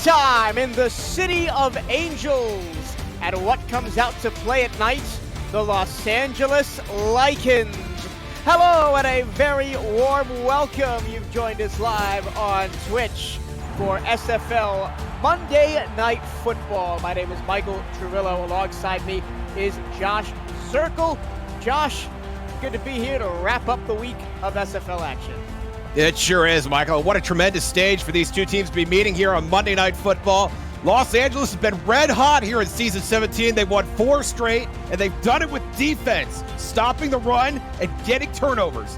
time in the City of Angels. And what comes out to play at night? The Los Angeles Lycans. Hello and a very warm welcome. You've joined us live on Twitch for SFL Monday Night Football. My name is Michael Trurillo. Alongside me is Josh Circle. Josh, good to be here to wrap up the week of SFL action. It sure is, Michael. What a tremendous stage for these two teams to be meeting here on Monday Night Football. Los Angeles has been red hot here in Season 17. They've won 4 straight, and they've done it with defense, stopping the run and getting turnovers.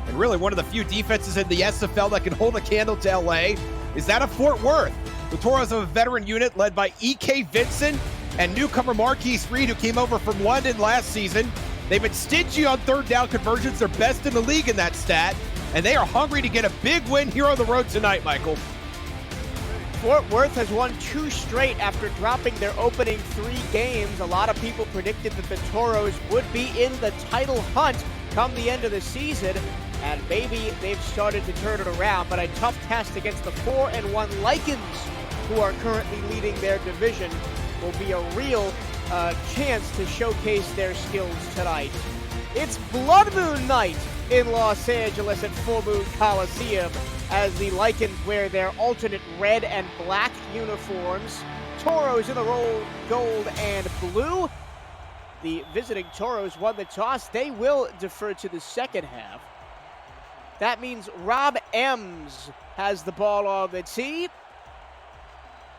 And really one of the few defenses in the SFL that can hold a candle to LA is that of Fort Worth. The Toros have a veteran unit led by E.K. Vincent and newcomer Marquise Reed, who came over from London last season. They've been stingy on third down conversions. They're best in the league in that stat. And they are hungry to get a big win here on the road tonight, Michael. Fort Worth has won 2 straight after dropping their opening 3 games. A lot of people predicted that the Toros would be in the title hunt come the end of the season. And maybe they've started to turn it around, but a tough test against the 4-1 Lycans, who are currently leading their division, will be a real chance to showcase their skills tonight. It's Blood Moon night in Los Angeles at Full Moon Coliseum as the Lycans wear their alternate red and black uniforms. Toros in the gold and blue. The visiting Toros won the toss. They will defer to the second half. That means Rob Ems has the ball on the tee.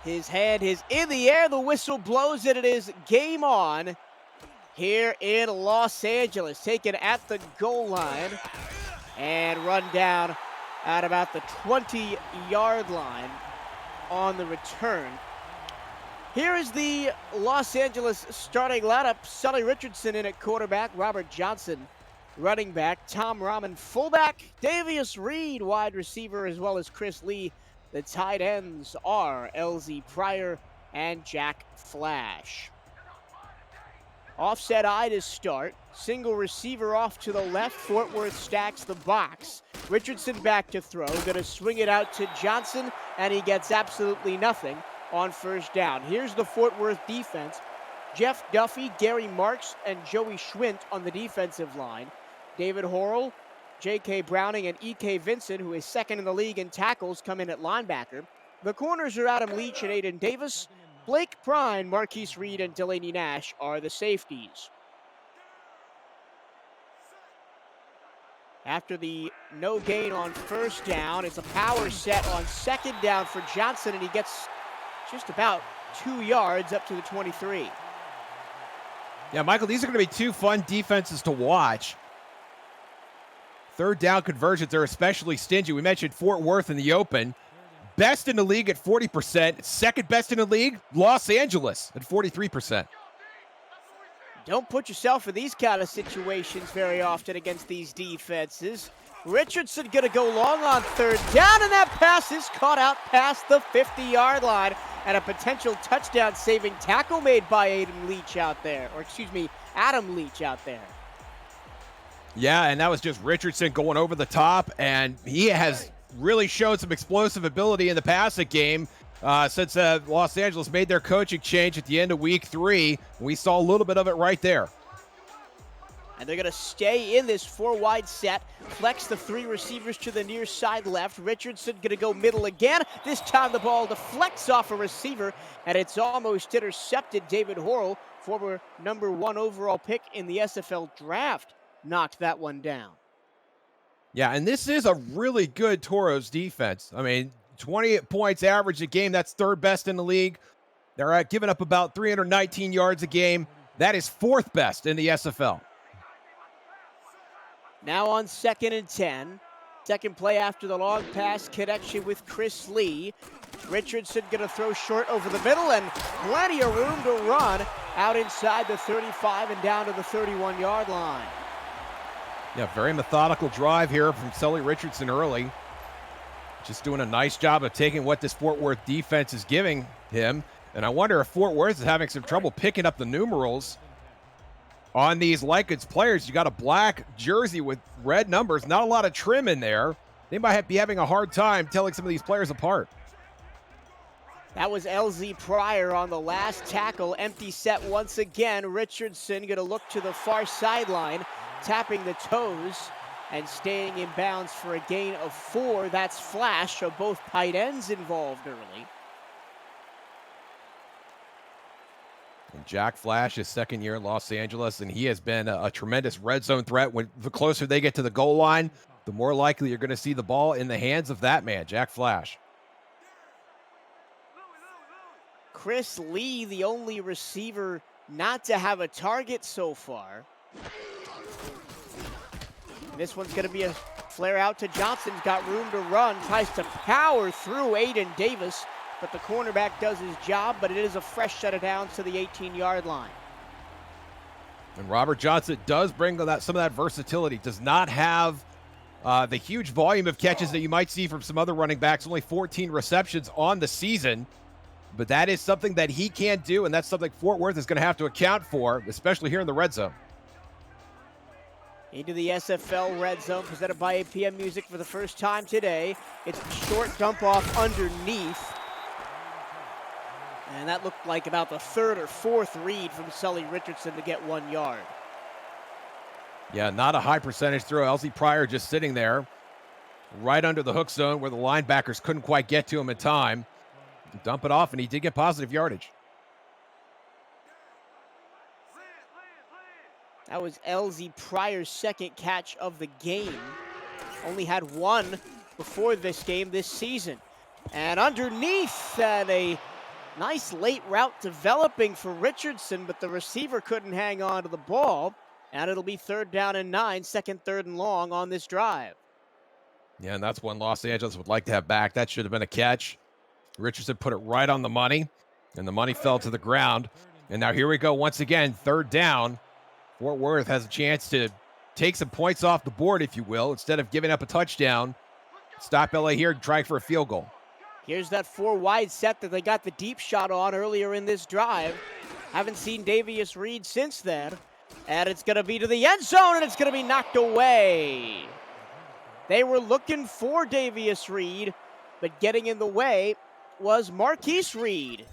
His hand is in the air. The whistle blows and it is game on here in Los Angeles. Taken at the goal line and run down at about the 20-yard line on the return. Here is the Los Angeles starting lineup. Sully Richardson in at quarterback, Robert Johnson running back, Tom Rahman fullback, Davius Reed wide receiver, as well as Chris Lee. The tight ends are LZ Pryor and Jack Flash. Offset eye to start. Single receiver off to the left. Fort Worth stacks the box. Richardson back to throw. Gonna swing it out to Johnson, and he gets absolutely nothing on first down. Here's the Fort Worth defense. Jeff Duffy, Gary Marks, and Joey Schwint on the defensive line. David Horrell, J.K. Browning, and E.K. Vincent, who is second in the league in tackles, come in at linebacker. The corners are Adam Leach and Aiden Davis. Blake Prine, Marquise Reed, and Delaney Nash are the safeties. After the no gain on first down, it's a power set on second down for Johnson, and he gets just about 2 yards up to the 23. Yeah, Michael, these are going to be 2 fun defenses to watch. Third down conversions are especially stingy. We mentioned Fort Worth in the open. Best in the league at 40%. Second best in the league, Los Angeles at 43%. Don't put yourself in these kind of situations very often against these defenses. Richardson gonna go long on third down, and that pass is caught out past the 50-yard line, and a potential touchdown saving tackle made by Adam Leach out there. Yeah, and that was just Richardson going over the top, and he has really showed some explosive ability in the passing game since Los Angeles made their coaching change at the end of week 3. We saw a little bit of it right there. And they're going to stay in this 4-wide set, flex the 3 receivers to the near side left. Richardson going to go middle again. This time the ball deflects off a receiver, and it's almost intercepted. David Horrell, former number 1 overall pick in the SFL draft, knocked that one down. Yeah, and this is a really good Toros defense. I mean, 28 points average a game. That's 3rd best in the league. They're giving up about 319 yards a game. That is 4th best in the SFL. Now on 2nd and 10. Second play after the long pass connection with Chris Lee. Richardson going to throw short over the middle, and plenty of room to run out inside the 35 and down to the 31-yard line. Yeah, very methodical drive here from Sully Richardson early. Just doing a nice job of taking what this Fort Worth defense is giving him. And I wonder if Fort Worth is having some trouble picking up the numerals on these Lycans players. You got a black jersey with red numbers, not a lot of trim in there. They might be having a hard time telling some of these players apart. That was LZ Pryor on the last tackle. Empty set once again. Richardson going to look to the far sideline, tapping the toes and staying in bounds for a gain of 4. That's Flash, so both tight ends involved early. And Jack Flash is second year in Los Angeles, and he has been a tremendous red zone threat. When the closer they get to the goal line, the more likely you're going to see the ball in the hands of that man, Jack Flash. Chris Lee, the only receiver not to have a target so far. This one's going to be a flare out to Johnson's got room to run, tries to power through Aiden Davis, but the cornerback does his job, but it is a fresh set of downs to the 18-yard line. And Robert Johnson does bring some of that versatility, does not have the huge volume of catches that you might see from some other running backs, only 14 receptions on the season. But that is something that he can do, and that's something Fort Worth is going to have to account for, especially here in the red zone. Into the SFL red zone, presented by APM Music for the first time today. It's a short dump off underneath. And that looked like about the third or fourth read from Sully Richardson to get 1 yard. Yeah, not a high percentage throw. LZ Pryor just sitting there right under the hook zone where the linebackers couldn't quite get to him in time. Dump it off, and he did get positive yardage. That was LZ Pryor's second catch of the game. Only had one before this game this season. And underneath, and a nice late route developing for Richardson, but the receiver couldn't hang on to the ball. And it'll be 3rd down and 9, second, 3rd and long on this drive. Yeah, and that's one Los Angeles would like to have back. That should have been a catch. Richardson put it right on the money, and the money fell to the ground. And now here we go once again, 3rd down. Fort Worth has a chance to take some points off the board, if you will, instead of giving up a touchdown. Stop LA here trying for a field goal. Here's that 4 wide set that they got the deep shot on earlier in this drive. Haven't seen Davius Reed since then. And it's going to be to the end zone, and it's going to be knocked away. They were looking for Davius Reed, but getting in the way was Marquise Reed.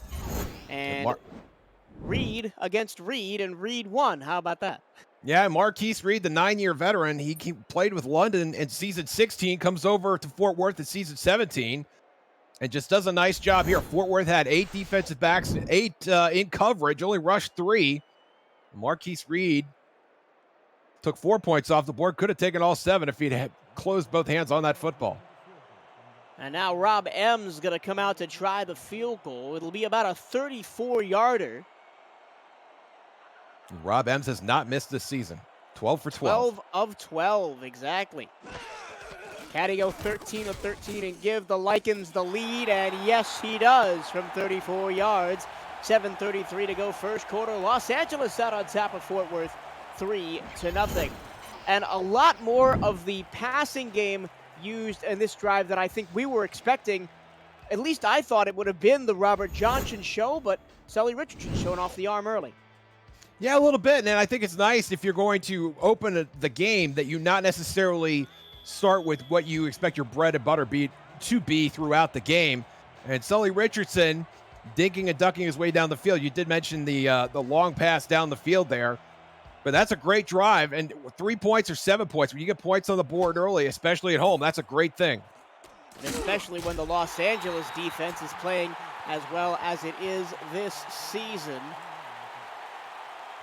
And Reed against Reed, and Reed won. How about that? Yeah, Marquise Reed, the 9-year veteran, he played with London in season 16, comes over to Fort Worth in season 17, and just does a nice job here. Fort Worth had 8 defensive backs, 8 in coverage, only rushed 3. Marquise Reed took 4 points off the board, could have taken all 7 if he'd had closed both hands on that football. And now Rob M's going to come out to try the field goal. It'll be about a 34-yarder. Rob Ems has not missed this season. 12 for 12. 12 of 12, exactly. Caddy go 13 of 13 and give the Lycans the lead, and yes, he does from 34 yards. 7:33 to go first quarter. Los Angeles out on top of Fort Worth, 3-0. And a lot more of the passing game used in this drive than I think we were expecting. At least I thought it would have been the Robert Johnson show, but Sully Richardson showing off the arm early. Yeah, a little bit, and I think it's nice if you're going to open the game that you not necessarily start with what you expect your bread and butter to be throughout the game. And Sully Richardson dinking and ducking his way down the field. You did mention the long pass down the field there, but that's a great drive. And 3 points or 7 points, when you get points on the board early, especially at home, that's a great thing. And especially when the Los Angeles defense is playing as well as it is this season.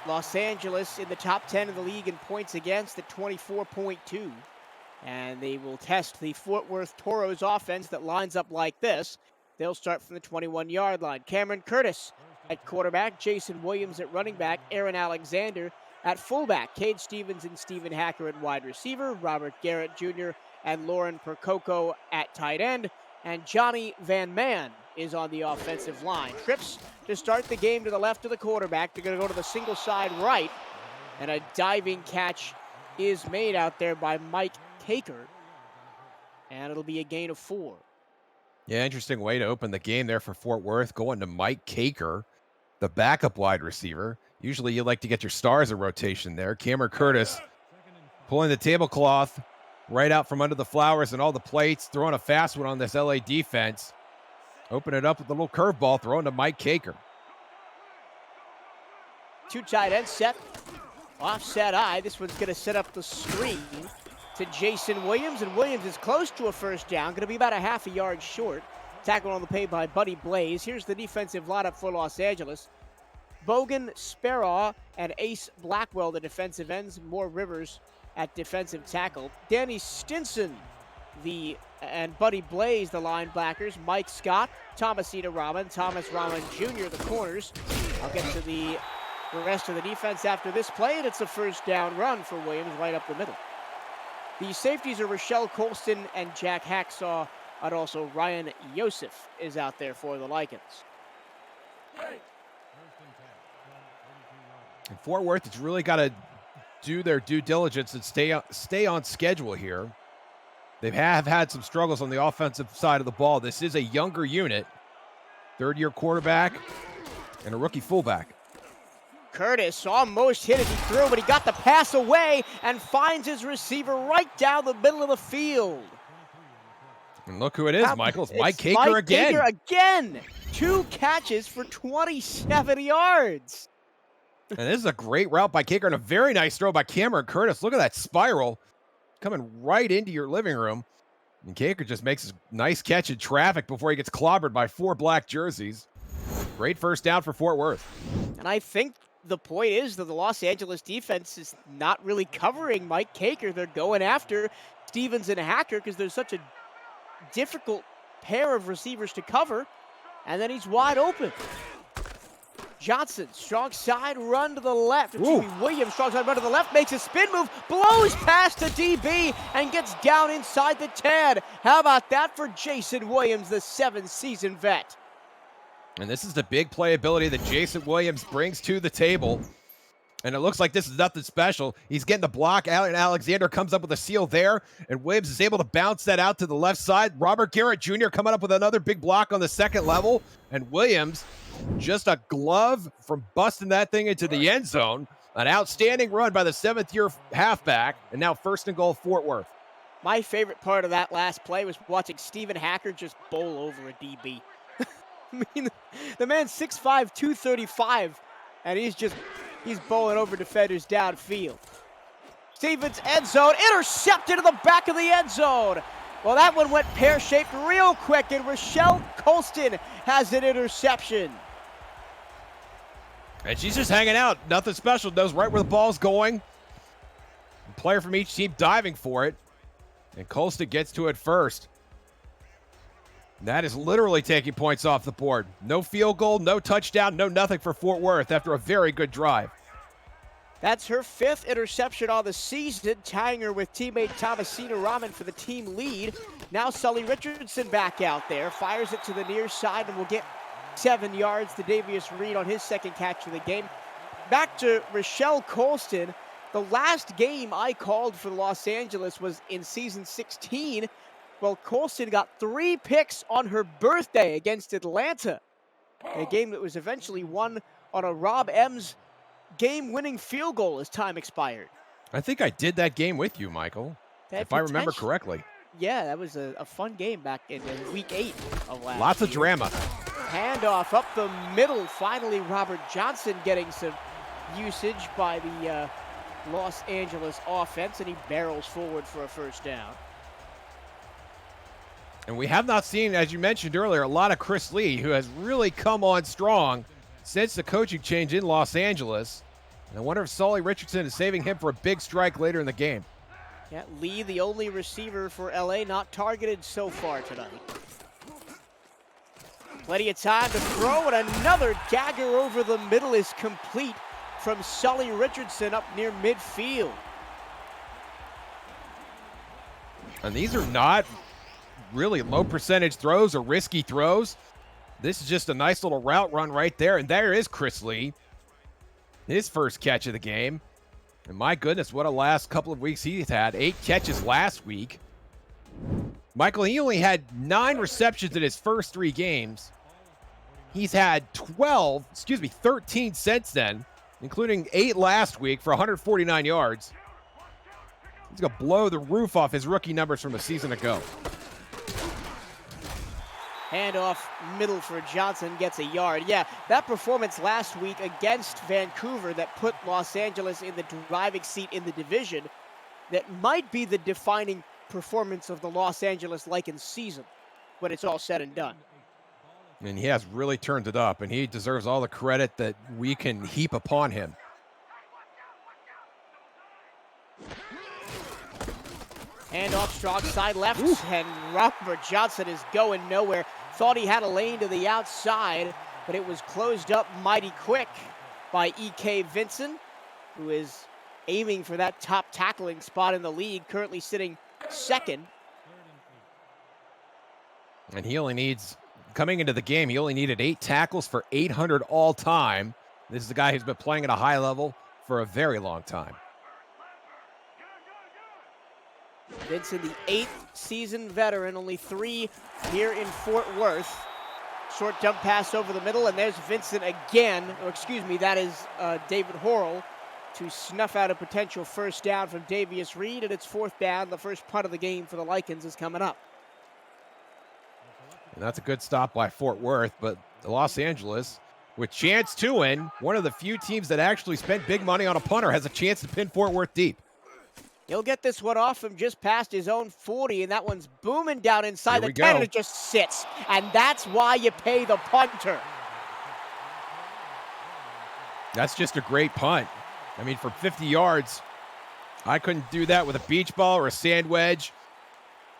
Los Angeles in the top 10 of the league in points against at 24.2. And they will test the Fort Worth Toros offense that lines up like this. They'll start from the 21-yard line. Cameron Curtis at quarterback, Jason Williams at running back, Aaron Alexander at fullback, Cade Stevens and Stephen Hacker at wide receiver, Robert Garrett Jr. and Lauren Percoco at tight end, and Johnny Van Man is on the offensive line. Trips to start the game to the left of the quarterback. They're going to go to the single side right, and a diving catch is made out there by Mike Caker, and it'll be a gain of 4. Yeah, interesting way to open the game there for Fort Worth, going to Mike Caker, the backup wide receiver. Usually you like to get your stars in rotation there. Cameron Curtis pulling the tablecloth right out from under the flowers and all the plates, throwing a fast one on this LA defense. Open it up with a little curveball thrown to Mike Caker. Two tight ends set. Offset eye. This one's going to set up the screen to Jason Williams, and Williams is close to a first down. Going to be about a half a yard short. Tackle on the play by Buddy Blaze. Here's the defensive lineup for Los Angeles. Bogan, Sparrow, and Ace Blackwell, the defensive ends. Moore Rivers at defensive tackle. Danny Stinson, and Buddy Blaze, the linebackers. Mike Scott, Thomasina Rahman, Thomas Rahman Jr., the corners. I'll get to the rest of the defense after this play, and it's a first down run for Williams right up the middle. The safeties are Rochelle Colston and Jack Hacksaw, and also Ryan Yosef is out there for the Lycans. And Fort Worth has really got to do their due diligence and stay on schedule here. They have had some struggles on the offensive side of the ball. This is a younger unit. Third-year quarterback and a rookie fullback. Curtis almost hit it. He threw, but he got the pass away and finds his receiver right down the middle of the field. And look who it is, Michael. It's Mike Caker Mike again. Caker again. 2 catches for 27 yards. And this is a great route by Caker and a very nice throw by Cameron Curtis. Look at that spiral coming right into your living room. And Caker just makes a nice catch in traffic before he gets clobbered by 4 black jerseys. Great first down for Fort Worth. And I think the point is that the Los Angeles defense is not really covering Mike Caker. They're going after Stevens and Hacker because there's such a difficult pair of receivers to cover. And then he's wide open. Johnson, strong side run to the left. Williams, strong side run to the left, makes a spin move, blows past the DB, and gets down inside the 10. How about that for Jason Williams, the 7-season vet? And this is the big playability that Jason Williams brings to the table. And it looks like this is nothing special. He's getting the block out, and Alexander comes up with a seal there, and Williams is able to bounce that out to the left side. Robert Garrett Jr. coming up with another big block on the second level, and Williams just a glove from busting that thing into the end zone. An outstanding run by the 7th-year halfback, and now first and goal, Fort Worth. My favorite part of that last play was watching Steven Hacker just bowl over a DB. I mean, the man's 6'5", 235, and he's bowling over defenders downfield. Stevens, end zone, intercepted to the back of the end zone. Well, that one went pear-shaped real quick, and Rochelle Colston has an interception. And she's just hanging out. Nothing special. Knows right where the ball's going. A player from each team diving for it. And Colston gets to it first. That is literally taking points off the board. No field goal, no touchdown, no nothing for Fort Worth after a very good drive. That's her 5th interception on the season, tying her with teammate Thomasina Rahman for the team lead. Now Sully Richardson back out there, fires it to the near side, and will get 7 yards to Davius Reed on his second catch of the game. Back to Rochelle Colston. The last game I called for Los Angeles was in season 16. Well, Colston got 3 picks on her birthday against Atlanta. A game that was eventually won on a Rob Ems game-winning field goal as time expired. I think I did that game with you, Michael, if I remember correctly. Yeah, that was a fun game back in week 8 of last Lots year. of drama. Handoff up the middle. Finally, Robert Johnson getting some usage by the Los Angeles offense, and he barrels forward for a first down. And we have not seen, as you mentioned earlier, a lot of Chris Lee, who has really come on strong since the coaching change in Los Angeles. And I wonder if Sully Richardson is saving him for a big strike later in the game. Yeah, Lee, the only receiver for LA not targeted so far tonight. Plenty of time to throw, and another dagger over the middle is complete from Sully Richardson up near midfield. And these are not really low percentage throws or risky throws. This is just a nice little route run right there. And there is Chris Lee. His first catch of the game. And my goodness, what a last couple of weeks he's had. 8 catches last week. Michael, he only had 9 receptions in his first 3 games. He's had 13 since then, including 8 last week for 149 yards. He's going to blow the roof off his rookie numbers from a season ago. Handoff middle for Johnson, gets a yard. Yeah, that performance last week against Vancouver that put Los Angeles in the driving seat in the division, that might be the defining performance of the Los Angeles Lycans season when it's all said and done. And he has really turned it up, and he deserves all the credit that we can heap upon him. Handoff strong side left, and Robert Johnson is going nowhere. Thought he had a lane to the outside, but it was closed up mighty quick by E.K. Vincent, who is aiming for that top tackling spot in the league, currently sitting second. And he only needs, coming into the game, he only needed 8 tackles for 800 all time. This is a guy who's been playing at a high level for a very long time. Vincent, the 8th season veteran, only 3 here in Fort Worth. Short dump pass over the middle, and there's Vincent again. Or excuse me, that is David Horrell to snuff out a potential first down from Davius Reed, and it's 4th down. The first punt of the game for the Lycans is coming up. And that's a good stop by Fort Worth, but Los Angeles, with chance to win, one of the few teams that actually spent big money on a punter, has a chance to pin Fort Worth deep. He'll get this one off from just past his own 40, and that one's booming down inside the 10, and it just sits. And that's why you pay the punter. That's just a great punt. I mean, for 50 yards, I couldn't do that with a beach ball or a sand wedge,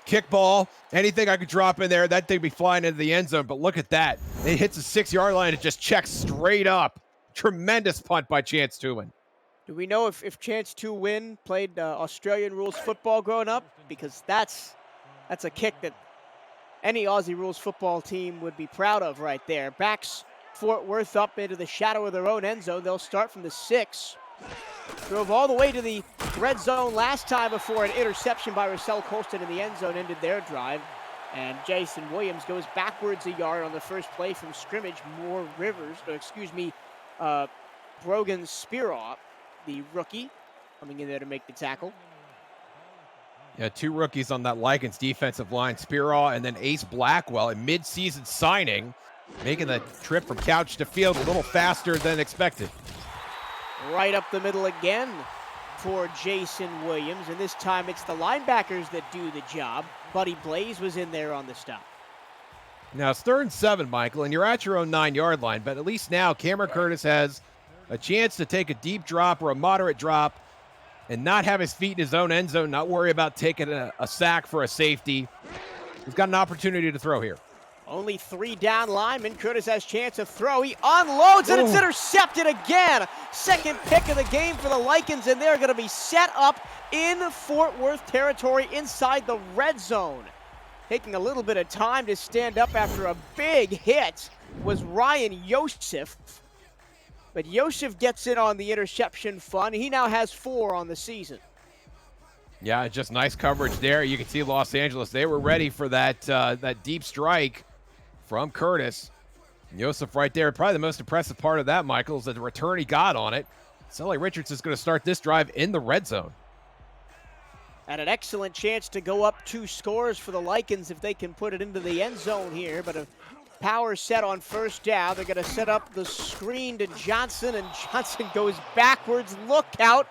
kickball, anything I could drop in there. That thing would be flying into the end zone, but look at that. It hits the 6-yard line. It just checks straight up. Tremendous punt by Chance Tuwin. Do we know if Chance to Win played Australian rules football growing up? Because that's a kick that any Aussie rules football team would be proud of right there. Backs Fort Worth up into the shadow of their own end zone. They'll start from the 6. Drove all the way to the red zone last time before an interception by Russell Colston in the end zone ended their drive. And Jason Williams goes backwards a yard on the first play from scrimmage. Brogan Spiraw, the rookie, coming in there to make the tackle. Yeah, 2 rookies on that Lycans defensive line, Spiraw and then Ace Blackwell, a mid-season signing, making the trip from couch to field a little faster than expected. Right up the middle again for Jason Williams, and this time it's the linebackers that do the job. Buddy Blaze was in there on the stop. Now it's 3rd and 7, Michael, and you're at your own 9-yard line, but at least now Cameron Curtis has a chance to take a deep drop or a moderate drop and not have his feet in his own end zone, not worry about taking a sack for a safety. He's got an opportunity to throw here. Only 3 down linemen. Curtis has chance to throw. He unloads, and it's intercepted again. Second pick of the game for the Lycans, and they're going to be set up in Fort Worth territory inside the red zone. Taking a little bit of time to stand up after a big hit was Ryan Yosef. But Yosef gets in on the interception fun. He now has 4 on the season. Yeah, just nice coverage there. You can see Los Angeles, they were ready for that deep strike from Curtis. Yosef right there. Probably the most impressive part of that, Michael, is that the return he got on it. Sully Richards is going to start this drive in the red zone. And an excellent chance to go up 2 scores for the Lycans if they can put it into the end zone here. But a power set on first down. They're going to set up the screen to Johnson, and Johnson goes backwards. Look out.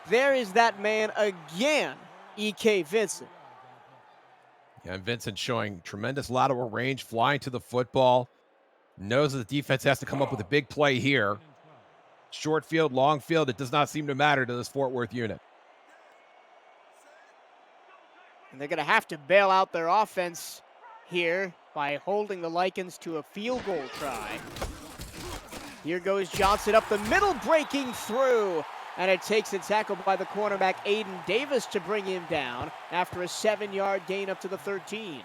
There is that man again, E.K. Vincent. Yeah, and Vincent showing tremendous lateral range, flying to the football. Knows that the defense has to come up with a big play here. Short field, long field, it does not seem to matter to this Fort Worth unit. And they're going to have to bail out their offense here by holding the Lycans to a field goal try. Here goes Johnson up the middle, breaking through. And it takes a tackle by the cornerback, Aiden Davis, to bring him down after a 7-yard gain up to the 13.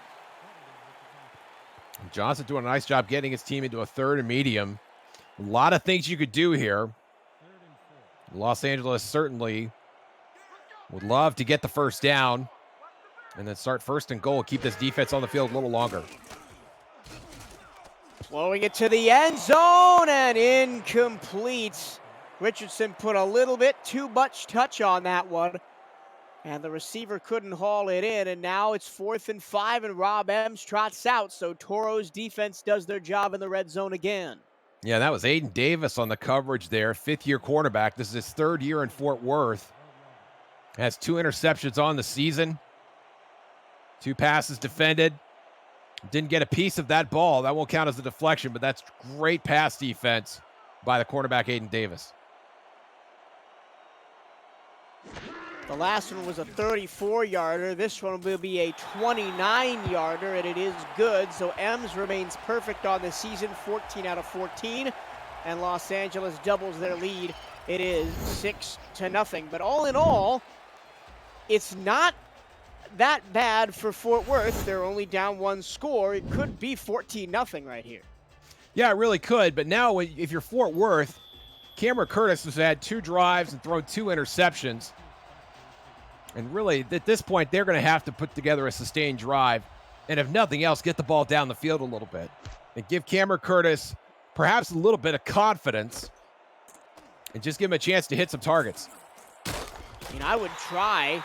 Johnson doing a nice job getting his team into a 3rd and medium. A lot of things you could do here. Los Angeles certainly would love to get the first down and then start 1st and goal, keep this defense on the field a little longer. Flowing it to the end zone and incomplete. Richardson put a little bit too much touch on that one. And the receiver couldn't haul it in, and now it's 4th and 5, and Rob Ems trots out, so Toro's defense does their job in the red zone again. Yeah, that was Aiden Davis on the coverage there, fifth-year quarterback. This is his third year in Fort Worth. Has 2 interceptions on the season. 2 passes defended. Didn't get a piece of that ball. That won't count as a deflection, but that's great pass defense by the quarterback, Aiden Davis. The last one was a 34-yarder. This one will be a 29-yarder, and it is good. So Ems remains perfect on the season, 14 out of 14. And Los Angeles doubles their lead. It is 6-0. But all in all, it's not that bad for Fort Worth. They're only down 1 score. It could be 14-0 right here. Yeah, it really could. But now, if you're Fort Worth, Cameron Curtis has had 2 drives and thrown 2 interceptions. And really, at this point, they're going to have to put together a sustained drive. And if nothing else, get the ball down the field a little bit. And give Cameron Curtis perhaps a little bit of confidence. And just give him a chance to hit some targets. I mean, I would try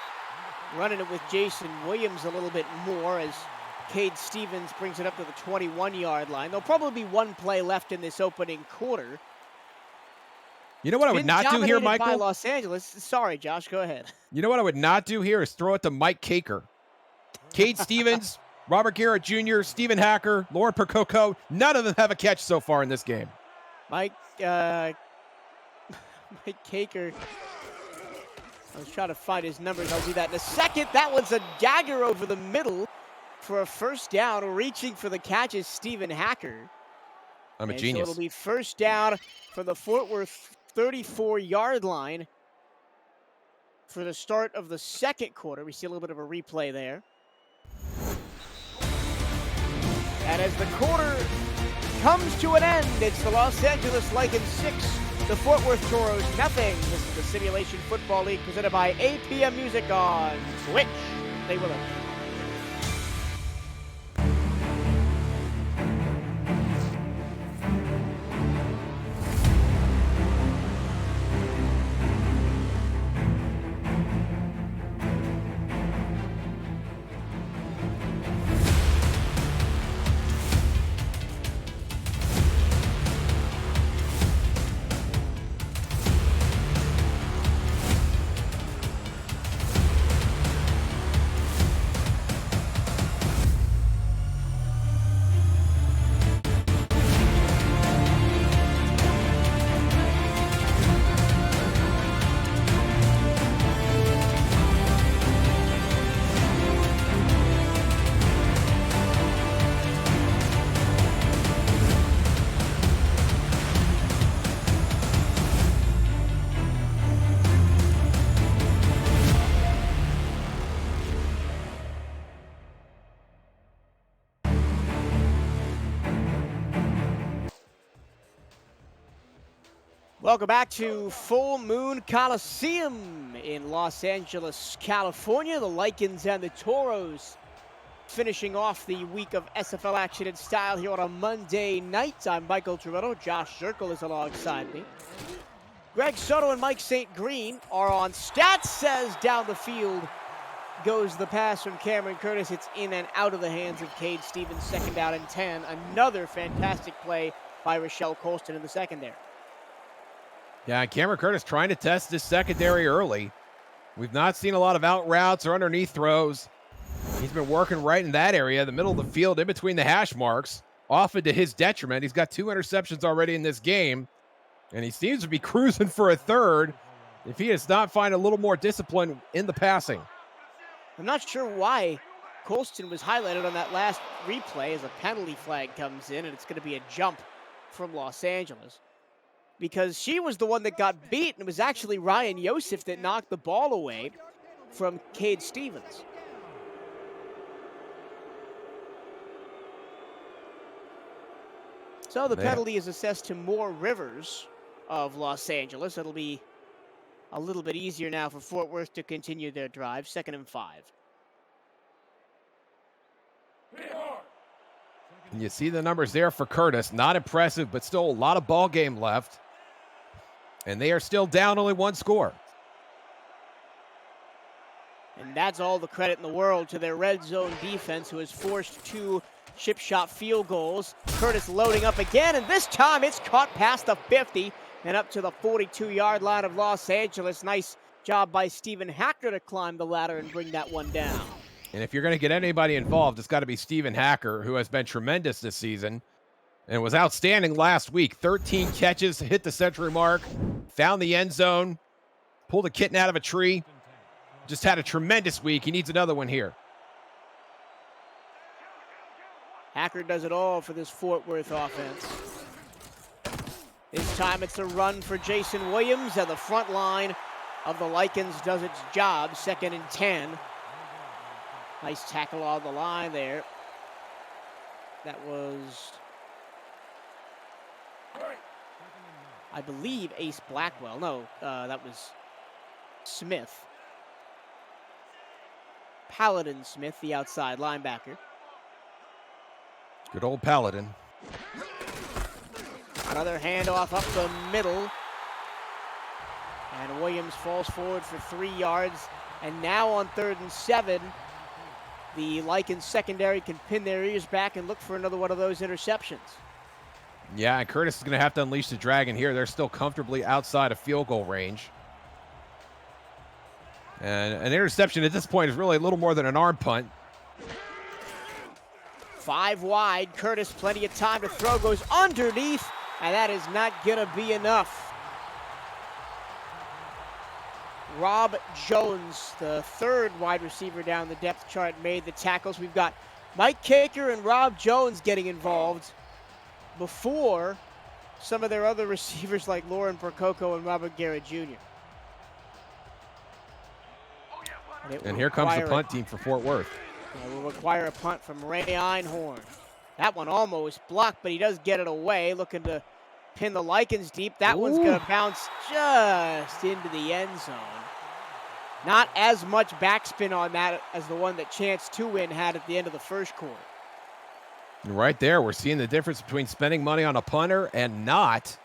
running it with Jason Williams a little bit more as Cade Stevens brings it up to the 21-yard line. There'll probably be 1 play left in this opening quarter. You know what I would not do here, Michael? By Los Angeles. Sorry, Josh, go ahead. You know what I would not do here is throw it to Mike Caker. Cade Stevens, Robert Garrett Jr., Stephen Hacker, Lauren Percoco, none of them have a catch so far in this game. Mike Caker. I was trying to find his numbers. I'll do that in a second. That was a dagger over the middle for a first down. Reaching for the catch is Stephen Hacker. I'm a genius. So it'll be first down for the Fort Worth 34-yard line for the start of the second quarter. We see a little bit of a replay there. And as the quarter comes to an end, it's the Los Angeles Lycans 6, the Fort Worth Toros nothing. This is the Simulation Football League presented by APM Music on Twitch. Stay with us. Welcome back to Full Moon Coliseum in Los Angeles, California. The Lycans and the Toros finishing off the week of SFL action in style here on a Monday night. I'm Michael Toretto. Josh Zirkle is alongside me. Greg Soto and Mike St. Green are on. Stats says down the field goes the pass from Cameron Curtis. It's in and out of the hands of Cade Stevens. 2nd down and 10. Another fantastic play by Rochelle Colston in the secondary. Yeah, Cameron Curtis trying to test this secondary early. We've not seen a lot of out routes or underneath throws. He's been working right in that area, the middle of the field, in between the hash marks, often to his detriment. He's got 2 interceptions already in this game, and he seems to be cruising for a third if he does not find a little more discipline in the passing. I'm not sure why Colston was highlighted on that last replay as a penalty flag comes in, and it's going to be a jump from Los Angeles. Because she was the one that got beat, and it was actually Ryan Yosef that knocked the ball away from Cade Stevens. So the penalty is assessed to Moore Rivers of Los Angeles. It'll be a little bit easier now for Fort Worth to continue their drive. 2nd and 5. And you see the numbers there for Curtis. Not impressive, but still a lot of ball game left. And they are still down only 1 score. And that's all the credit in the world to their red zone defense, who has forced 2 chip shot field goals. Curtis loading up again, and this time it's caught past the 50 and up to the 42-yard line of Los Angeles. Nice job by Stephen Hacker to climb the ladder and bring that one down. And if you're going to get anybody involved, it's got to be Stephen Hacker, who has been tremendous this season and was outstanding last week. 13 catches, hit the century mark, found the end zone, pulled a kitten out of a tree. Just had a tremendous week. He needs another one here. Hacker does it all for this Fort Worth offense. This time it's a run for Jason Williams, and the front line of the Lycans does its job. 2nd and 10. Nice tackle on the line there. That was, I believe, Ace Blackwell. No, that was Smith. Paladin Smith, the outside linebacker. Good old Paladin. Another handoff up the middle. And Williams falls forward for 3 yards. And now on 3rd and 7, the Lycans secondary can pin their ears back and look for another one of those interceptions. Yeah, and Curtis is going to have to unleash the dragon here. They're still comfortably outside of field goal range. And an interception at this point is really a little more than an arm punt. 5 wide. Curtis, plenty of time to throw, goes underneath, and that is not going to be enough. Rob Jones, the 3rd wide receiver down the depth chart, made the tackles. We've got Mike Caker and Rob Jones getting involved before some of their other receivers like Lauren Percoco and Robert Garrett Jr. And here comes the punt team for Fort Worth. It will require a punt from Ray Einhorn. That one almost blocked, but he does get it away, looking to pin the Lycans deep. That one's going to bounce just into the end zone. Not as much backspin on that as the one that Chance 2-Win had at the end of the first quarter. Right there, we're seeing the difference between spending money on a punter and not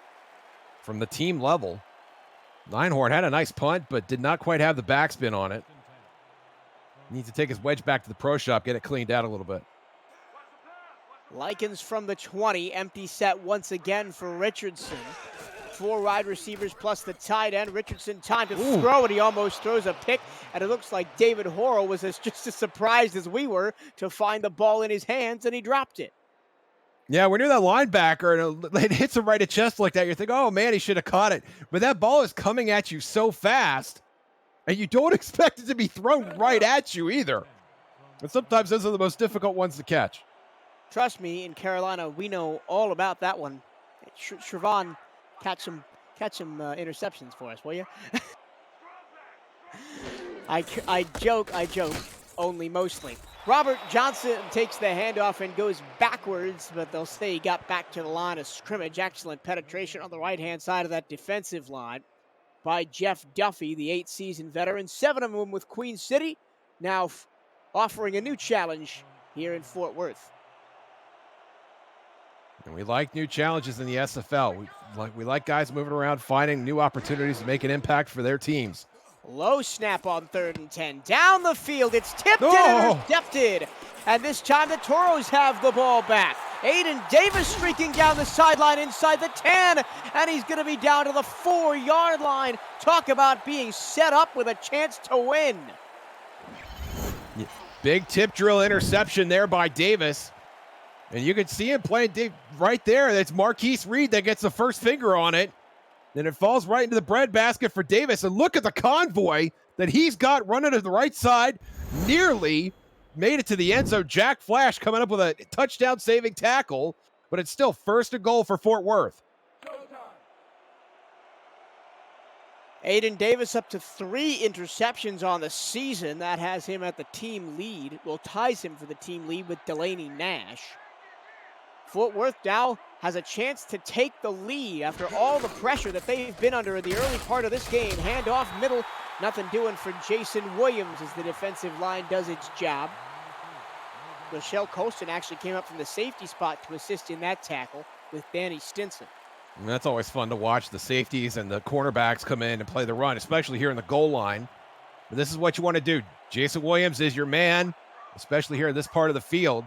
from the team level. Einhorn had a nice punt, but did not quite have the backspin on it. Needs to take his wedge back to the pro shop, get it cleaned out a little bit. Lycans from the 20, empty set once again for Richardson. 4 wide receivers plus the tight end. Richardson time to throw, and he almost throws a pick. And it looks like David Horo was just as surprised as we were to find the ball in his hands, and he dropped it. Yeah, when you're that linebacker and it hits him right at chest like that, you're thinking, oh man, he should have caught it. But that ball is coming at you so fast, and you don't expect it to be thrown right at you either. And sometimes those are the most difficult ones to catch. Trust me, in Carolina, we know all about that one. Trevon, catch some interceptions for us, will you? I joke, only mostly. Robert Johnson takes the handoff and goes backwards, but they'll say he got back to the line of scrimmage. Excellent penetration on the right-hand side of that defensive line by Jeff Duffy, the 8th-season veteran. 7 of them with Queen City, now offering a new challenge here in Fort Worth. And we like new challenges in the SFL. We like guys moving around, finding new opportunities to make an impact for their teams. Low snap on 3rd and 10. Down the field, it's tipped and intercepted. And this time the Toros have the ball back. Aiden Davis streaking down the sideline inside the 10, and he's going to be down to the 4-yard line. Talk about being set up with a chance to win. Big tip drill interception there by Davis. And you can see him playing right there. That's Marquise Reed that gets the first finger on it. Then it falls right into the breadbasket for Davis. And look at the convoy that he's got running to the right side. Nearly made it to the end zone. Jack Flash coming up with a touchdown-saving tackle. But it's still 1st and goal for Fort Worth. Aiden Davis up to 3 interceptions on the season. That has him at the team lead. Well, ties him for the team lead with Delaney Nash. Fort Worth now has a chance to take the lead after all the pressure that they've been under in the early part of this game. Handoff middle, nothing doing for Jason Williams as the defensive line does its job. Michelle Colston actually came up from the safety spot to assist in that tackle with Danny Stinson. And that's always fun to watch the safeties and the cornerbacks come in and play the run, especially here in the goal line. But this is what you want to do. Jason Williams is your man, especially here in this part of the field.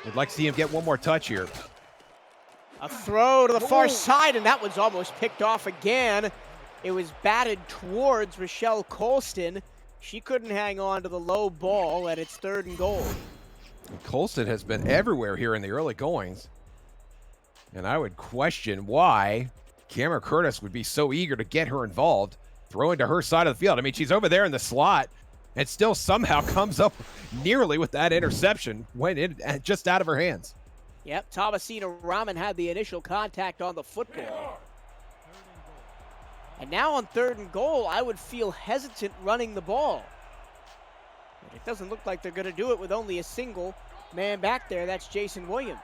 We'd like to see him get one more touch here. A throw to the far side, and that one's almost picked off again. It was batted towards Rochelle Colston. She couldn't hang on to the low ball, and it's 3rd and goal. Colston has been everywhere here in the early goings. And I would question why Cameron Curtis would be so eager to get her involved, throwing to her side of the field. I mean, she's over there in the slot and still somehow comes up nearly with that interception, went in just out of her hands. Yep, Thomasina Rahman had the initial contact on the football. And now on 3rd and goal, I would feel hesitant running the ball. But it doesn't look like they're going to do it with only a single man back there. That's Jason Williams.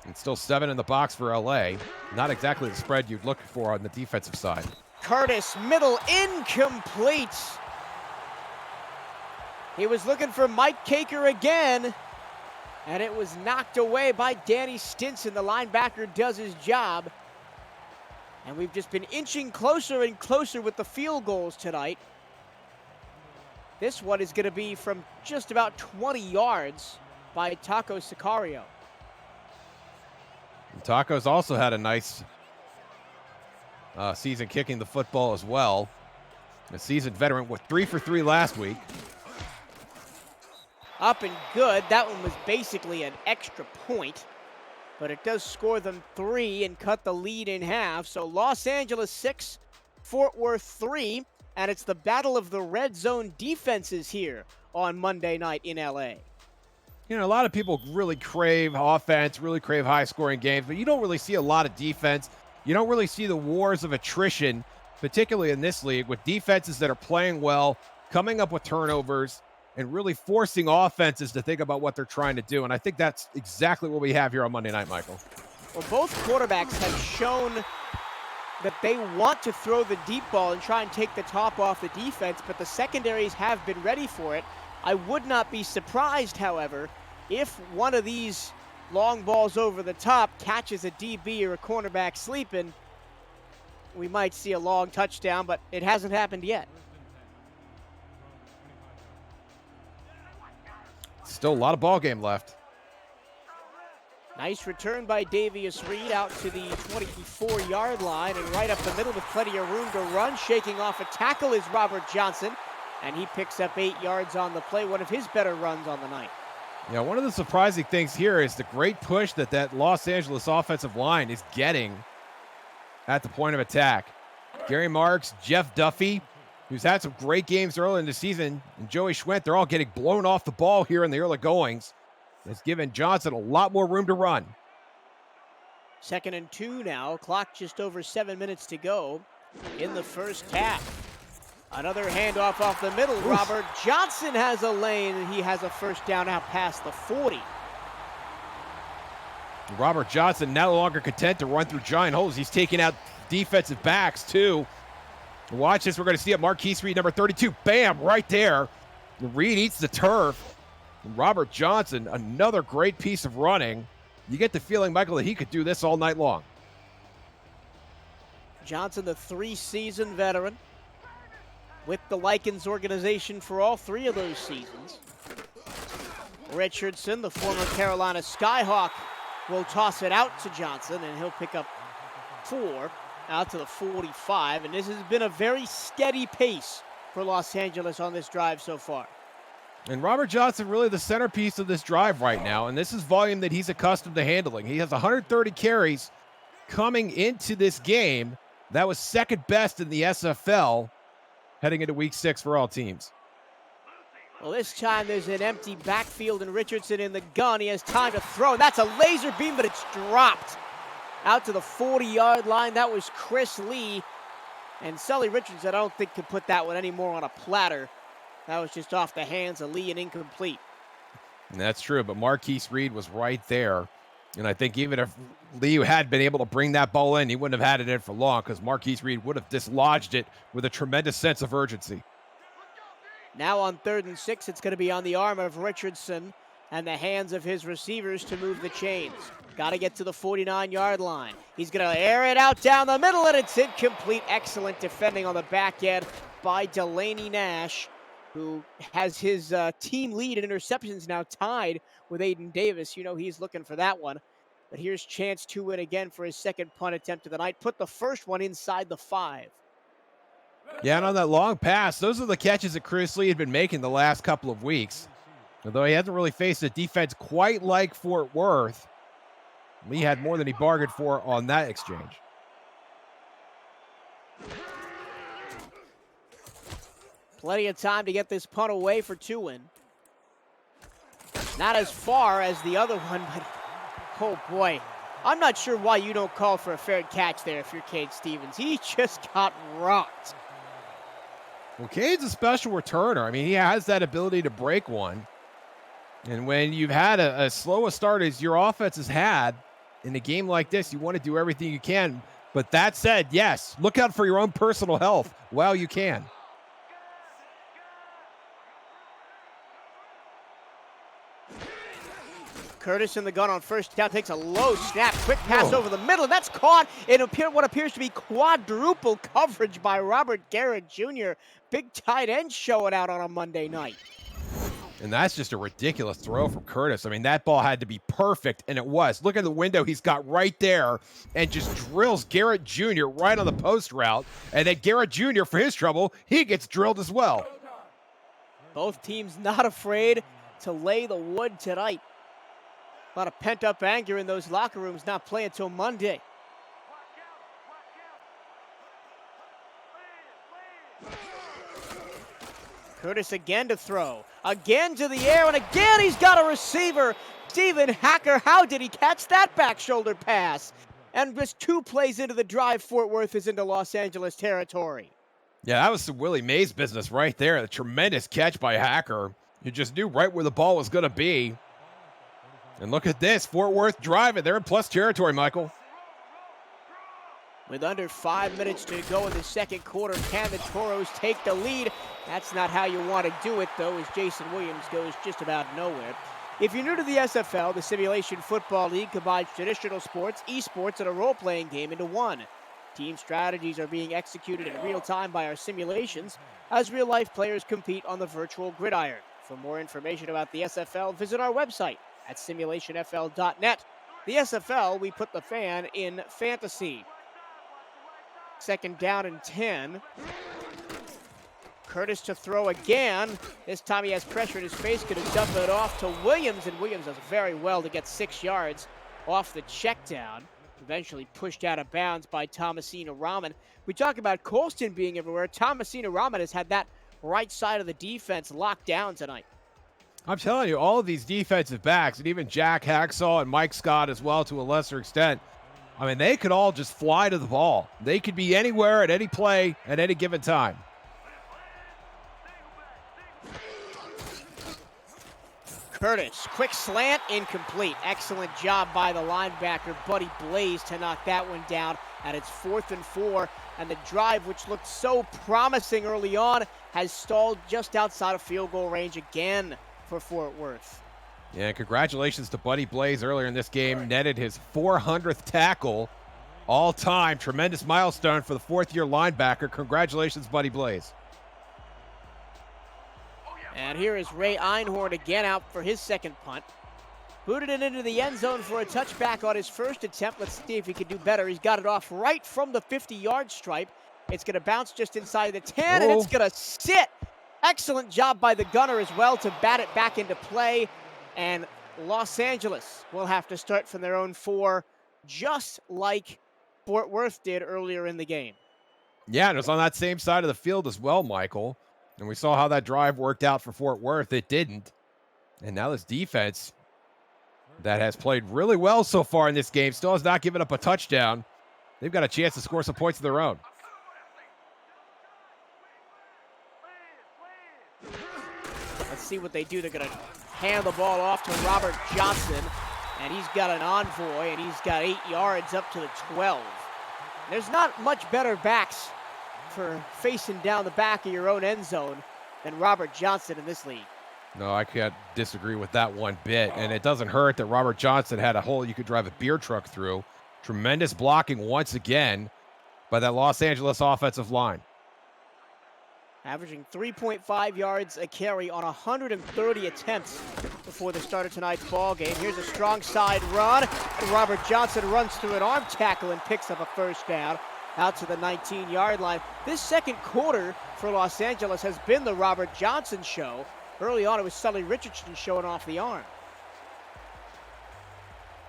And still 7 in the box for LA. Not exactly the spread you'd look for on the defensive side. Curtis, middle, incomplete. He was looking for Mike Caker again, and it was knocked away by Danny Stinson. The linebacker does his job. And we've just been inching closer and closer with the field goals tonight. This one is going to be from just about 20 yards by Taco Sicario. And Taco's also had a nice season kicking the football as well. A seasoned veteran with 3 for 3 last week. Up and good. That one was basically an extra point, but it does score them 3 and cut the lead in half. So Los Angeles 6, Fort Worth 3, and it's the battle of the red zone defenses here on Monday night in LA. You know, a lot of people really crave offense, really crave high-scoring games, but you don't really see a lot of defense. You don't really see the wars of attrition, particularly in this league, with defenses that are playing well, coming up with turnovers, and really forcing offenses to think about what they're trying to do. And I think that's exactly what we have here on Monday night, Michael. Well, both quarterbacks have shown that they want to throw the deep ball and try and take the top off the defense, but the secondaries have been ready for it. I would not be surprised, however, if one of these long balls over the top catches a DB or a cornerback sleeping. We might see a long touchdown, but it hasn't happened yet. Still a lot of ball game left. Nice return by Davius Reed out to the 24-yard line and right up the middle with plenty of room to run. Shaking off a tackle is Robert Johnson, and he picks up 8 yards on the play, one of his better runs on the night. Yeah, one of the surprising things here is the great push that Los Angeles offensive line is getting at the point of attack. Gary Marks, Jeff Duffy, who's had some great games early in the season, and Joey Schwent, they're all getting blown off the ball here in the early goings. It's given Johnson a lot more room to run. 2nd and 2 now. Clock just over 7 minutes to go in the first half. Another handoff off the middle. Oof. Robert Johnson has a lane, and he has a first down out past the 40. Robert Johnson no longer content to run through giant holes. He's taking out defensive backs, too. Watch this. We're going to see it. Marquise Reed, number 32. Bam, right there. Reed eats the turf. Robert Johnson, another great piece of running. You get the feeling, Michael, that he could do this all night long. Johnson, the 3-season veteran with the Lycans organization for all 3 of those seasons. Richardson, the former Carolina Skyhawk, will toss it out to Johnson, and he'll pick up 4 out to the 45. And this has been a very steady pace for Los Angeles on this drive so far. And Robert Johnson really the centerpiece of this drive right now, and this is volume that he's accustomed to handling. He has 130 carries coming into this game. That was 2nd best in the SFL heading into week 6 for all teams. Well, this time there's an empty backfield and Richardson in the gun. He has time to throw. That's a laser beam, but it's dropped out to the 40-yard line. That was Chris Lee. And Sully Richardson, I don't think, could put that one anymore on a platter. That was just off the hands of Lee and incomplete. And that's true, but Marquise Reed was right there. And I think even if Lee had been able to bring that ball in, he wouldn't have had it in for long because Marquise Reed would have dislodged it with a tremendous sense of urgency. Now on 3rd and 6, it's going to be on the arm of Richardson and the hands of his receivers to move the chains. Got to get to the 49-yard line. He's going to air it out down the middle, and it's incomplete. Excellent defending on the back end by Delaney Nash, who has his team lead in interceptions now tied with Aiden Davis. You know he's looking for that one. But here's chance to win again for his second punt attempt of the night. Put the first one inside the 5. Yeah, and on that long pass, those are the catches that Chris Lee had been making the last couple of weeks. Although he hasn't really faced a defense quite like Fort Worth, Lee had more than he bargained for on that exchange. Plenty of time to get this punt away for Tuin. Not as far as the other one, but oh boy. I'm not sure why you don't call for a fair catch there if you're Cade Stevens. He just got rocked. Well, Cade's a special returner. I mean, he has that ability to break one. And when you've had as slow a start as your offense has had in a game like this, you want to do everything you can. But that said, yes, look out for your own personal health while you can. Curtis in the gun on first down, takes a low snap, quick pass over the middle, and that's caught in what appears to be quadruple coverage by Robert Garrett Jr. Big tight end showing out on a Monday night. And that's just a ridiculous throw from Curtis. I mean, that ball had to be perfect, and it was. Look at the window he's got right there and just drills Garrett Jr. right on the post route. And then Garrett Jr., for his trouble, he gets drilled as well. Both teams not afraid to lay the wood tonight. A lot of pent-up anger in those locker rooms, not playing until Monday. Curtis again to throw. Again to the air, and again he's got a receiver. Steven Hacker, how did he catch that back shoulder pass? And just 2 plays into the drive, Fort Worth is into Los Angeles territory. Yeah, that was some Willie Mays business right there. A tremendous catch by Hacker. You just knew right where the ball was going to be. And look at this, Fort Worth driving. They're in plus territory, Michael. With under 5 minutes to go in the second quarter, can the Toros take the lead? That's not how you want to do it, though, as Jason Williams goes just about nowhere. If you're new to the SFL, the Simulation Football League combines traditional sports, esports, and a role-playing game into one. Team strategies are being executed in real time by our simulations as real-life players compete on the virtual gridiron. For more information about the SFL, visit our website at simulationfl.net. The SFL, we put the fan in fantasy. Second down and 10. Curtis to throw again. This time he has pressure in his face, going to dump it off to Williams, and Williams does very well to get 6 yards off the check down. Eventually pushed out of bounds by Thomasina Rahman. We talk about Colston being everywhere. Thomasina Rahman has had that right side of the defense locked down tonight. I'm telling you, all of these defensive backs, and even Jack Hacksaw and Mike Scott as well to a lesser extent, I mean, they could all just fly to the ball. They could be anywhere at any play at any given time. Curtis, quick slant, incomplete. Excellent job by the linebacker, Buddy Blaze, to knock that one down. And it's 4th and 4. And the drive, which looked so promising early on, has stalled just outside of field goal range again for Fort Worth. Yeah, congratulations to Buddy Blaze earlier in this game. Netted his 400th tackle all time. Tremendous milestone for the 4th-year linebacker. Congratulations, Buddy Blaze. And here is Ray Einhorn again out for his second punt. Booted it into the end zone for a touchback on his first attempt. Let's see if he can do better. He's got it off right from the 50-yard stripe. It's going to bounce just inside the 10, and it's going to sit. Excellent job by the gunner as well to bat it back into play. And Los Angeles will have to start from their own 4, just like Fort Worth did earlier in the game. Yeah, and it was on that same side of the field as well, Michael. And we saw how that drive worked out for Fort Worth. It didn't. And now this defense that has played really well so far in this game still has not given up a touchdown. They've got a chance to score some points of their own. Let's see what they do. They're going to hand the ball off to Robert Johnson, and he's got an envoy, and he's got 8 yards up to the 12. There's not much better backs for facing down the back of your own end zone than Robert Johnson in this league. No, I can't disagree with that one bit. And it doesn't hurt that Robert Johnson had a hole you could drive a beer truck through. Tremendous blocking once again by that Los Angeles offensive line. averaging 3.5 yards a carry on 130 attempts before the start of tonight's ball game. Here's a strong side run. Robert Johnson runs through an arm tackle and picks up a first down out to the 19-yard line. This second quarter for Los Angeles has been the Robert Johnson show. Early on, it was Sully Richardson showing off the arm.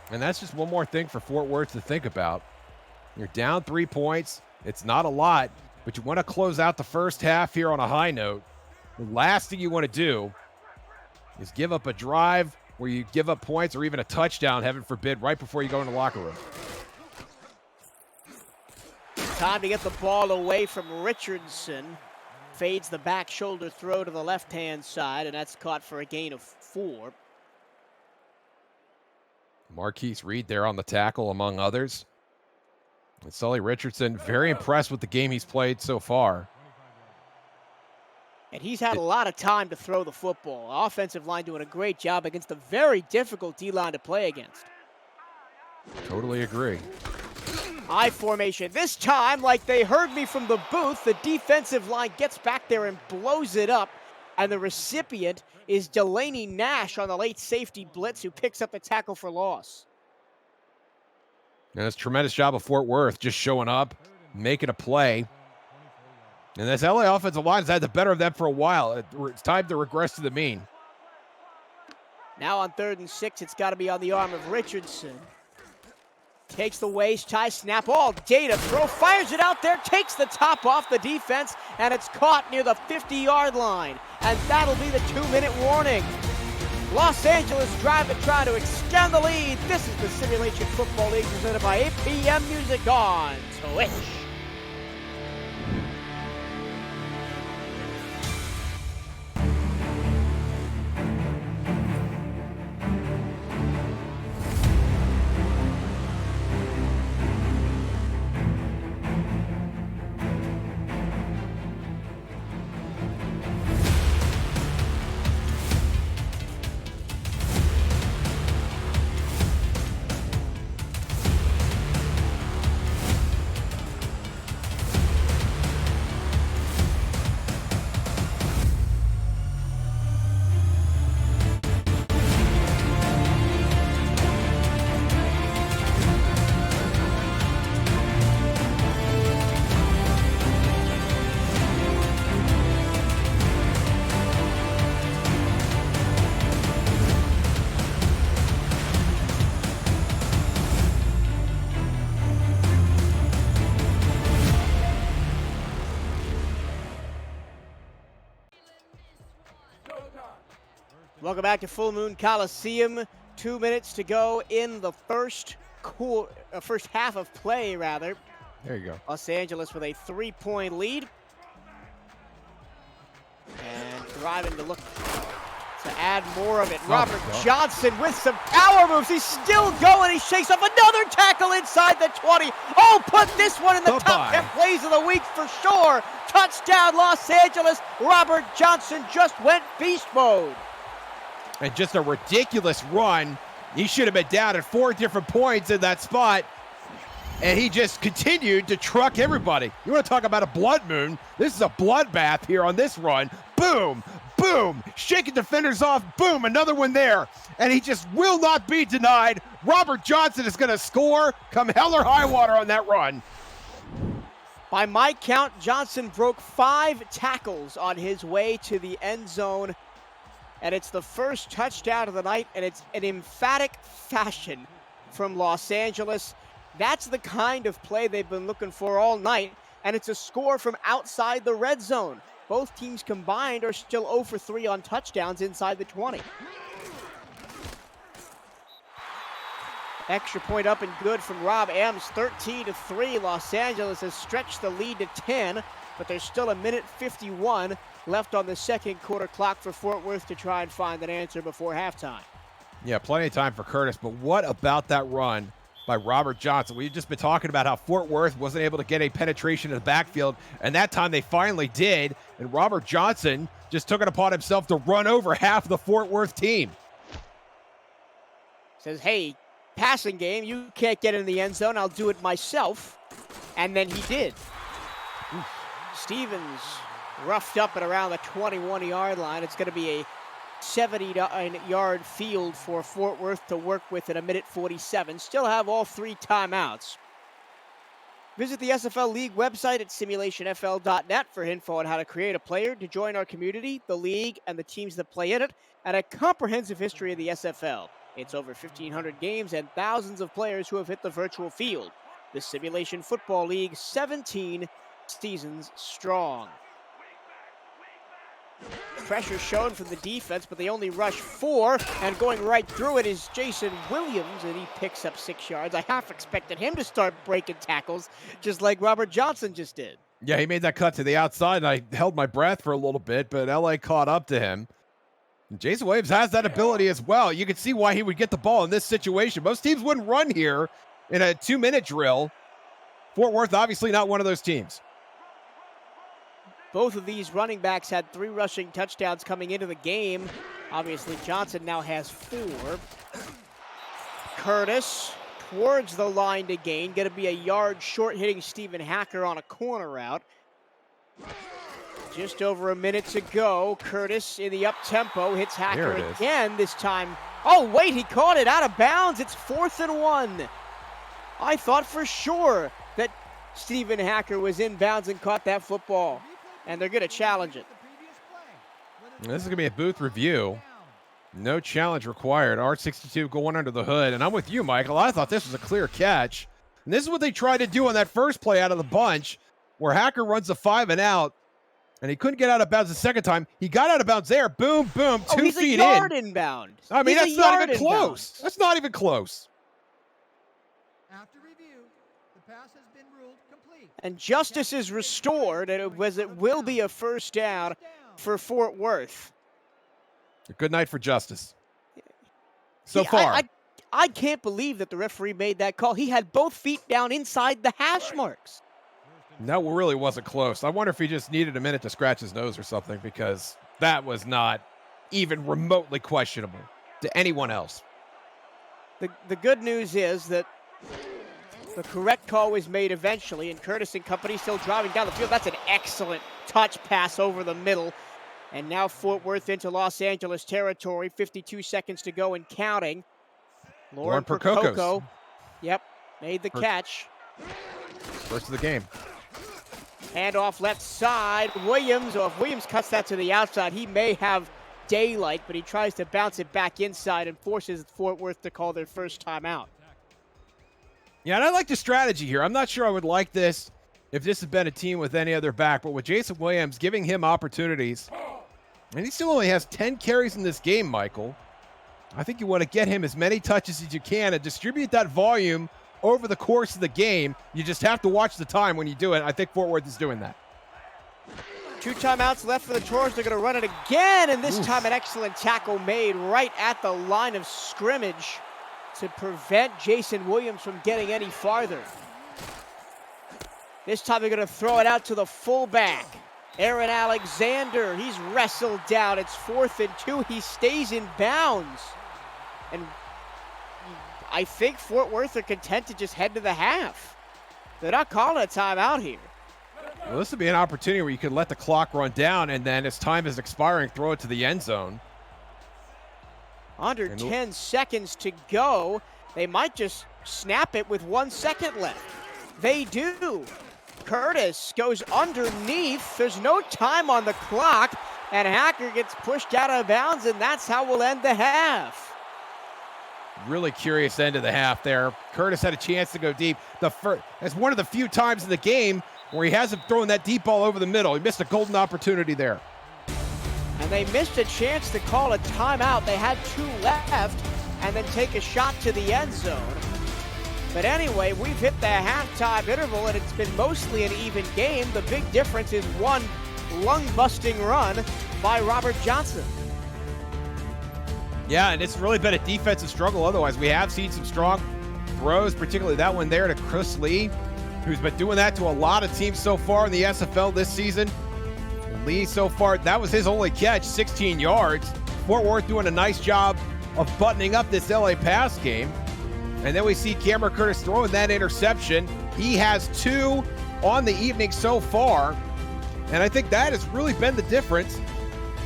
And that's just one more thing for Fort Worth to think about. You're down 3 points. It's not a lot, but you want to close out the first half here on a high note. The last thing you want to do is give up a drive where you give up points or even a touchdown, heaven forbid, right before you go in the locker room. Time to get the ball away from Richardson. Fades the back shoulder throw to the left-hand side, and that's caught for a gain of 4. Marquise Reed there on the tackle, among others. And Sully Richardson, very impressed with the game he's played so far. And he's had a lot of time to throw the football. Offensive line doing a great job against a very difficult D-line to play against. Totally agree. I formation. This time, like they heard me from the booth, the defensive line gets back there and blows it up. And the recipient is Delaney Nash on the late safety blitz, who picks up the tackle for loss. And it's a tremendous job of Fort Worth just showing up, making a play. And this LA offensive line has had the better of them for a while. It's time to regress to the mean. Now on 3rd and 6, it's got to be on the arm of Richardson. Takes the waist, tie, snap, all day to throw, fires it out there, takes the top off the defense, and it's caught near the 50-yard line. And that'll be the 2-minute warning. Los Angeles trying to extend the lead. This is the Simulation Football League presented by APM Music on Twitch. Welcome back to Full Moon Coliseum. 2 minutes to go in the first half of play, rather. There you go. Los Angeles with a 3-point lead. And driving to look to add more of it. Robert Johnson with some power moves. He's still going. He shakes off another tackle inside the 20. Oh, put this one in the top 10 plays of the week for sure. Touchdown, Los Angeles. Robert Johnson just went beast mode. And just a ridiculous run. He should have been down at 4 different points in that spot. And he just continued to truck everybody. You want to talk about a blood moon? This is a bloodbath here on this run. Boom, boom, shaking defenders off. Boom, another one there. And he just will not be denied. Robert Johnson is going to score come hell or high water on that run. By my count, Johnson broke 5 tackles on his way to the end zone. And it's the first touchdown of the night, and it's an emphatic fashion from Los Angeles. That's the kind of play they've been looking for all night, and it's a score from outside the red zone. Both teams combined are still 0 for 3 on touchdowns inside the 20. Extra point up and good from Rob Ems, 13-3. Los Angeles has stretched the lead to 10, but there's still 1:51 left on the second quarter clock for Fort Worth to try and find an answer before halftime. Yeah, plenty of time for Curtis, but what about that run by Robert Johnson? We've just been talking about how Fort Worth wasn't able to get a penetration in the backfield, and that time they finally did, and Robert Johnson just took it upon himself to run over half of the Fort Worth team. Says, hey, passing game, you can't get in the end zone, I'll do it myself. And then he did. Stevens roughed up at around the 21-yard line. It's going to be a 70-yard field for Fort Worth to work with in 1:47. Still have all 3 timeouts. Visit the SFL League website at simulationfl.net for info on how to create a player to join our community, the league, and the teams that play in it, and a comprehensive history of the SFL. It's over 1,500 games and thousands of players who have hit the virtual field. The Simulation Football League, 17 seasons strong. Pressure shown from the defense, but they only rush 4, and going right through it is Jason Williams, and he picks up 6 yards. I half expected him to start breaking tackles, just like Robert Johnson just did. Yeah, he made that cut to the outside, and I held my breath for a little bit, but LA caught up to him. And Jason Williams has that ability as well. You can see why he would get the ball in this situation. Most teams wouldn't run here in a 2-minute drill. Fort Worth, obviously not one of those teams. Both of these running backs had 3 rushing touchdowns coming into the game. Obviously, Johnson now has 4. Curtis towards the line to gain. Going to be a yard short, hitting Stephen Hacker on a corner route. Just over a minute to go. Curtis in the up-tempo hits Hacker again this time. Oh, wait, he caught it out of bounds. It's 4th and 1. I thought for sure that Stephen Hacker was in bounds and caught that football. And they're going to challenge it. This is going to be a booth review. No challenge required. R62 going under the hood. And I'm with you, Michael. I thought this was a clear catch. And this is what they tried to do on that first play out of the bunch, where Hacker runs a 5 and out, and he couldn't get out of bounds the second time. He got out of bounds there. Boom, boom, 2 he's feet a yard in. Inbound. I mean, that's not even close. That's not even close. After review, the pass has been ruled complete. And justice is restored, and it will be a first down for Fort Worth. A good night for justice. So far. I can't believe that the referee made that call. He had both feet down inside the hash marks. That really wasn't close. I wonder if he just needed a minute to scratch his nose or something, because that was not even remotely questionable to anyone else. The good news is that the correct call was made eventually, and Curtis and company still driving down the field. That's an excellent touch pass over the middle. And now Fort Worth into Los Angeles territory. 52 seconds to go and counting. Lauren Percoco. Yep, made the catch. First of the game. Handoff left side. Williams, or if Williams cuts that to the outside, he may have daylight, but he tries to bounce it back inside and forces Fort Worth to call their first timeout. Yeah, and I like the strategy here. I'm not sure I would like this if this had been a team with any other back, but with Jason Williams giving him opportunities, and he still only has 10 carries in this game, Michael. I think you want to get him as many touches as you can and distribute that volume over the course of the game. You just have to watch the time when you do it. I think Fort Worth is doing that. 2 timeouts left for the Toros. They're going to run it again, and this time an excellent tackle made right at the line of scrimmage to prevent Jason Williams from getting any farther. This time they're going to throw it out to the fullback, Aaron Alexander. He's wrestled down. It's 4th and 2. He stays in bounds. And I think Fort Worth are content to just head to the half. They're not calling a timeout here. Well, this would be an opportunity where you could let the clock run down, and then as time is expiring, throw it to the end zone. Under 10 seconds to go. They might just snap it with 1 second left. They do. Curtis goes underneath. There's no time on the clock, and Hacker gets pushed out of bounds, and that's how we'll end the half. Really curious end of the half there. Curtis had a chance to go deep. That's one of the few times in the game where he hasn't thrown that deep ball over the middle. He missed a golden opportunity there. And they missed a chance to call a timeout. They had 2 left and then take a shot to the end zone. But anyway, we've hit the halftime interval, and it's been mostly an even game. The big difference is one lung-busting run by Robert Johnson. Yeah, and it's really been a defensive struggle otherwise. We have seen some strong throws, particularly that one there to Chris Lee, who's been doing that to a lot of teams so far in the SFL this season. Lee so far, that was his only catch, 16 yards. Fort Worth doing a nice job of buttoning up this LA pass game. And then we see Cameron Curtis throwing that interception. He has 2 on the evening so far. And I think that has really been the difference,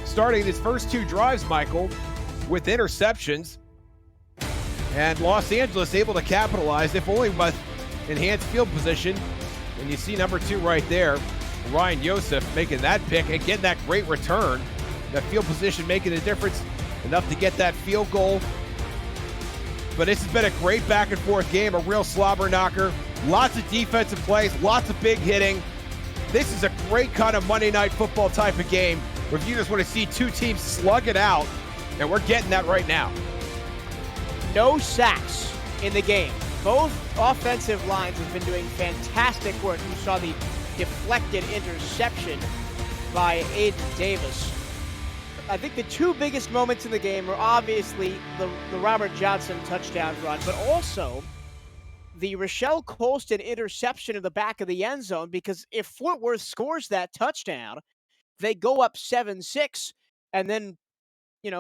starting his first 2 drives, Michael, with interceptions. And Los Angeles able to capitalize, if only with enhanced field position. And you see number 2 right there, Ryan Yosef making that pick and getting that great return. That field position making a difference, enough to get that field goal. But this has been a great back and forth game, a real slobber knocker. Lots of defensive plays, lots of big hitting. This is a great kind of Monday Night Football type of game where if you just want to see 2 teams slug it out, and we're getting that right now. No sacks in the game. Both offensive lines have been doing fantastic work. You saw the deflected interception by Aiden Davis. I think the 2 biggest moments in the game were obviously the Robert Johnson touchdown run, but also the Rochelle Colston interception in the back of the end zone, because if Fort Worth scores that touchdown, they go up 7-6, and then,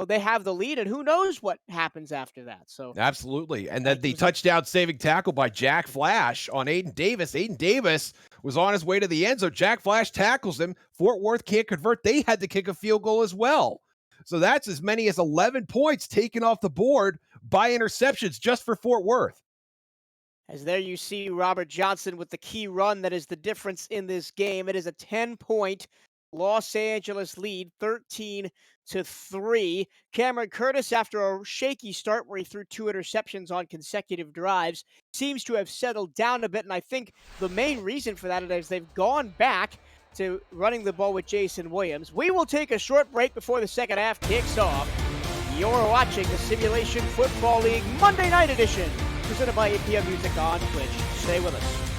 they have the lead, and who knows what happens after that. So absolutely. And then the touchdown saving tackle by Jack Flash on Aiden Davis. Aiden Davis was on his way to the end zone. Jack Flash tackles him. Fort Worth can't convert. They had to kick a field goal as well. So that's as many as 11 points taken off the board by interceptions just for Fort Worth. As there you see Robert Johnson with the key run that is the difference in this game. It is a 10-point Los Angeles lead, 13-3. Cameron Curtis, after a shaky start where he threw 2 interceptions on consecutive drives, seems to have settled down a bit. And I think the main reason for that is they've gone back to running the ball with Jason Williams. We will take a short break before the second half kicks off. You're watching the Simulation Football League Monday Night Edition, presented by APM Music on Twitch. Stay with us.